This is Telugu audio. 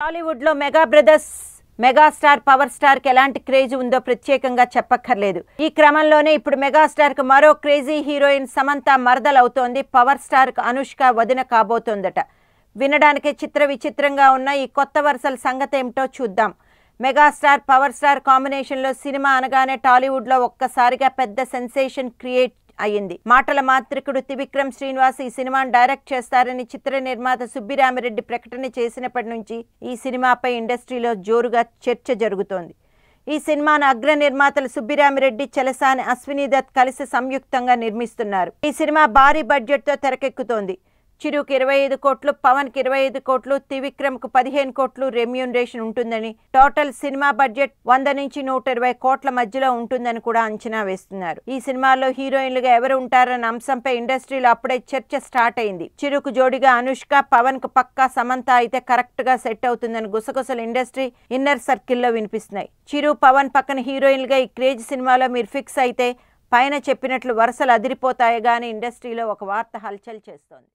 టాలీవుడ్ లో mega brothers megastar power star కి ఎలాంటి క్రేజ్ ఉందో ప్రత్యేకంగా చెప్పక్కర్లేదు. ఈ క్రమంలోనే ఇప్పుడు మెగాస్టార్ కు మరో క్రేజీ హీరోయిన్ సమంత మరదలవుతోంది. పవర్ స్టార్ కు అనుష్క వదిన కాబోతోందట. వినడానికి చిత్ర విచిత్రంగా ఉన్న ఈ కొత్త వరుసల సంగతేమిటో చూద్దాం. మెగాస్టార్ పవర్ స్టార్ కాంబినేషన్ లో సినిమా అనగానే టాలీవుడ్ లో ఒక్కసారిగా పెద్ద సెన్సేషన్ క్రియేట్ అయ్యింది. మాటల మాంత్రికుడు త్రివిక్రమ్ శ్రీనివాస్ ఈ సినిమాను డైరెక్ట్ చేస్తారని చిత్ర నిర్మాత సుబ్బిరామిరెడ్డి ప్రకటన చేసినప్పటి నుంచి ఈ సినిమాపై ఇండస్ట్రీలో జోరుగా చర్చ జరుగుతోంది. ఈ సినిమాను అగ్ర నిర్మాతలు సుబ్బిరామిరెడ్డి, చలసాని, అశ్విని దత్ కలిసి సంయుక్తంగా నిర్మిస్తున్నారు. ఈ సినిమా భారీ బడ్జెట్ తో తెరకెక్కుతోంది. చిరుకు 25 కోట్లు, పవన్ కి 25 కోట్లు, త్రివిక్రమ్ కు 15 కోట్లు రెమ్యూనరేషన్ ఉంటుందని, టోటల్ సినిమా బడ్జెట్ 100 నుంచి 120 కోట్ల మధ్యలో ఉంటుందని కూడా అంచనా వేస్తున్నారు. ఈ సినిమాలో హీరోయిన్లుగా ఎవరు ఉంటారన్న అంశంపై ఇండస్ట్రీలో అప్పుడే చర్చ స్టార్ట్ అయింది. చిరుకు జోడిగా అనుష్క, పవన్ కు పక్కా సమంత అయితే కరెక్ట్ గా సెట్ అవుతుందని గుసగుసలు ఇండస్ట్రీ ఇన్నర్ సర్కిల్లో వినిపిస్తున్నాయి. చిరు, పవన్ పక్కన హీరోయిన్లుగా ఈ క్రేజ్ సినిమాలో మీరు ఫిక్స్ అయితే పైన చెప్పినట్లు వరుసలు అదిరిపోతాయి గానీ ఇండస్ట్రీలో ఒక వార్త హల్చల్ చేస్తోంది.